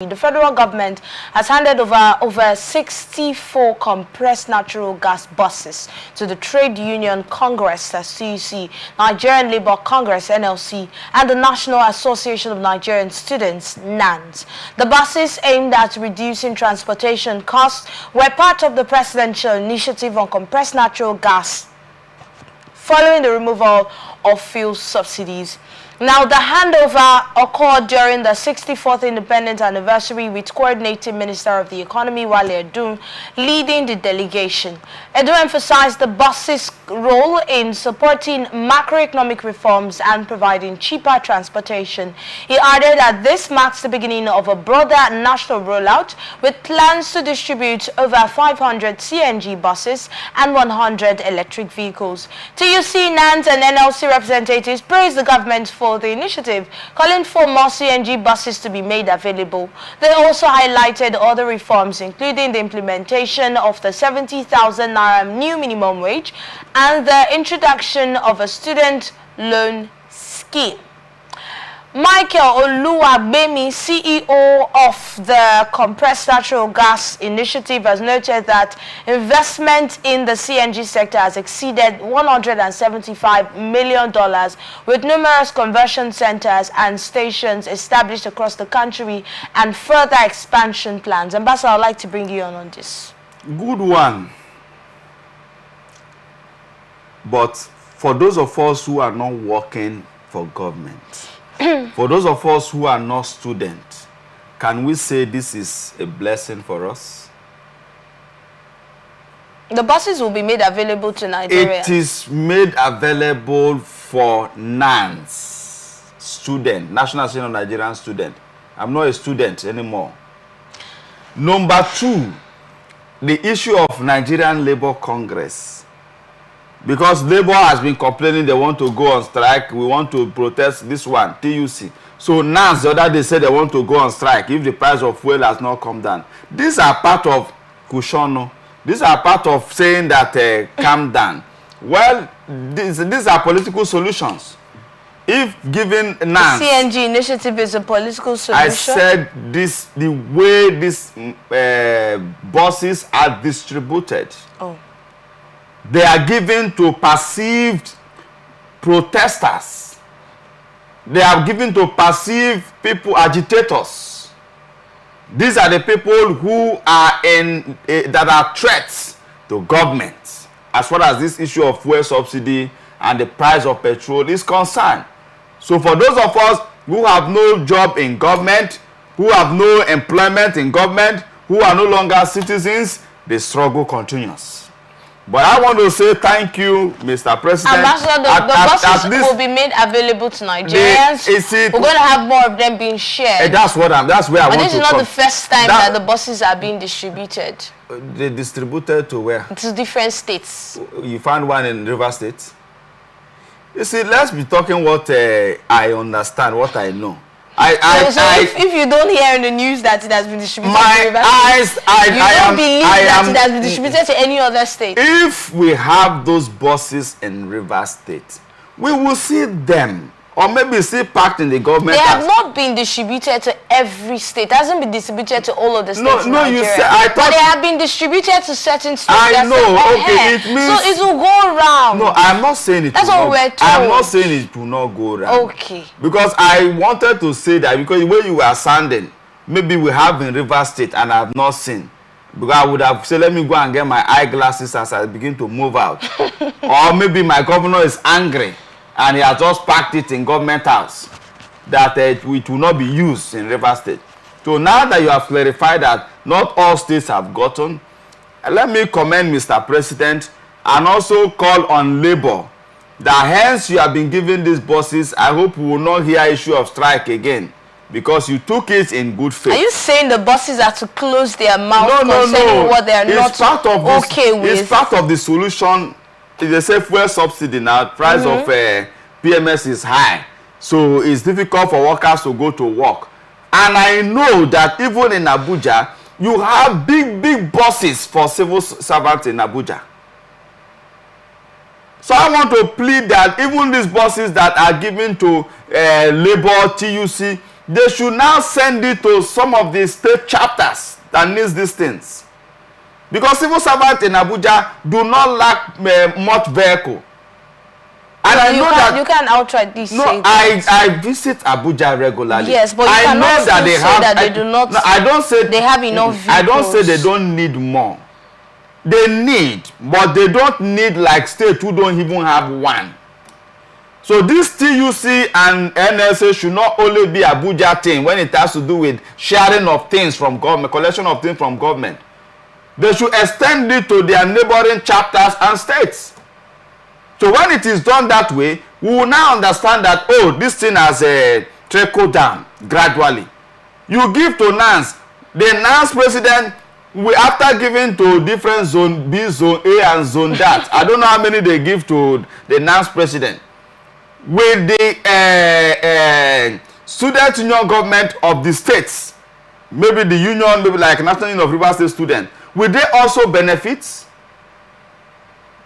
The federal government has handed over 64 compressed natural gas buses to the Trade Union Congress, CUC, Nigerian Labour Congress, NLC, and the National Association of Nigerian Students, NANS. The buses, aimed at reducing transportation costs, were part of the presidential initiative on compressed natural gas following the removal of fuel subsidies. Now, the handover occurred during the 64th Independence Anniversary, with Coordinating Minister of the Economy, Wale Edun, leading the delegation. Edun emphasized the bus's role in supporting macroeconomic reforms and providing cheaper transportation. He added that this marks the beginning of a broader national rollout, with plans to distribute over 500 CNG buses and 100 electric vehicles. TUC, NANS, and NLC representatives praised the government for the initiative, calling for more CNG buses to be made available. They also highlighted other reforms, including the implementation of the 70,000 naira new minimum wage and the introduction of a student loan scheme. Michael Oluwagbemi, CEO of the Compressed Natural Gas Initiative, has noted that investment in the CNG sector has exceeded $175 million, with numerous conversion centers and stations established across the country and further expansion plans. Ambassador, I'd like to bring you on this. Good one. But for those of us who are not working for government, for those of us who are not students, can we say this is a blessing for us? The buses will be made available to Nigeria. It is made available for NANS, student, National Association of Nigerian Students. I'm not a student anymore. Number two, the issue of Nigerian Labour Congress. Because Labour has been complaining they want to go on strike, we want to protest this one, TUC. So NANS, the other day, said they want to go on strike if the price of fuel has not come down. These are part of Kushono. These are part of saying that calm down. Well, these are political solutions. If given NANS... The CNG initiative is a political solution? I said this, the way these buses are distributed. Oh. They are given to perceived protesters. They are given to perceived people, agitators. These are the people who are that are threats to government as far as this issue of fuel subsidy and the price of petrol is concerned. So for those of us who have no job in government, who have no employment in government, who are no longer citizens, the struggle continues. But I want to say thank you, Mr. President. Ambassador, the buses will be made available to Nigerians. We're going to have more of them being shared. That's where I want to come. And this is not the first time that the buses are being distributed. They distributed to where? To different states. You found one in River State? You see, let's be talking what I understand, what I know. If you don't hear in the news that it has been distributed to River State, you don't believe that it has been distributed to any other state. If we have those buses in River State, we will see them, or maybe still parked in the government. They have not been distributed to every state. It hasn't been distributed to all of the states in Nigeria. You said, I thought, but they have been distributed to certain states. I know, okay, it means... So it will go around. No, I'm not saying it That's what we're told. I'm not saying it will not go around. Okay. Because I wanted to say that, because the way you were sounding, maybe we have in River State and I have not seen. Because I would have said, let me go and get my eyeglasses as I begin to move out. Or maybe my governor is angry and he has just packed it in government house, that it will not be used in River State. So now that you have clarified that not all states have gotten, let me commend Mr. President and also call on Labour that hence you have been given these buses. I hope we will not hear issue of strike again, because you took it in good faith. Are you saying the buses are to close their mouth concerning what they are not okay with? It's part of the solution. They say fuel subsidy now, price of PMS is high. So it's difficult for workers to go to work. And I know that even in Abuja, you have big buses for civil servants in Abuja. So I want to plead that even these buses that are given to Labour, TUC, they should now send it to some of the state chapters that needs these things. Because civil servants in Abuja do not lack much vehicle. And I know that you can outrightly say that. I visit Abuja regularly. Yes, but you I cannot know that they say have, that they do not. No, I don't say they have enough vehicles. I don't say they don't need more. They need, but they don't need like states who don't even have one. So this TUC and NSA should not only be Abuja thing when it has to do with sharing of things from government, collection of things from government. They should extend it to their neighboring chapters and states. So when it is done that way, we will now understand that, oh, this thing has trickled down gradually. You give to NANS. The NANS president, after giving to different zone B, zone A, and zone that, I don't know how many they give to the NANS president. With the student union government of the states, maybe the union, maybe like National Union of Rivers State student, will they also benefit?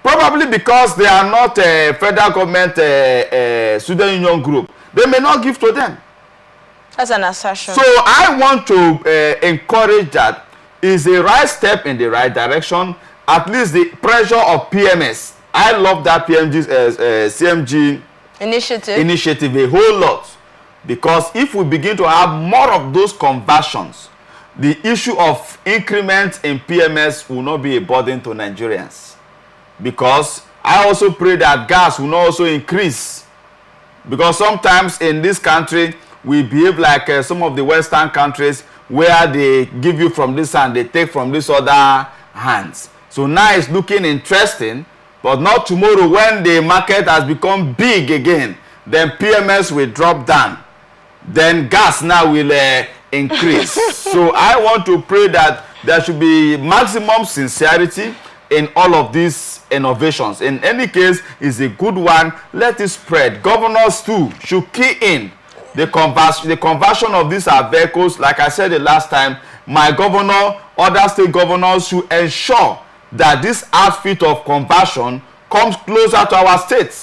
Probably because they are not a federal government student union group. They may not give to them. That's an assertion. So I want to encourage that. Is a right step in the right direction. At least the pressure of PMS. I love that CMG initiative a whole lot. Because if we begin to have more of those conversions, the issue of increments in PMS will not be a burden to Nigerians. Because I also pray that gas will not also increase. Because sometimes in this country, we behave like some of the Western countries where they give you from this hand, they take from this other hands. So now it's looking interesting, but not tomorrow when the market has become big again, then PMS will drop down. Then gas now will increase. So I want to pray that there should be maximum sincerity in all of these innovations. In any case, it's a good one. Let it spread. Governors too should key in the conversion of these vehicles. Like I said the last time, my governor, other state governors should ensure that this outfit of conversion comes closer to our states.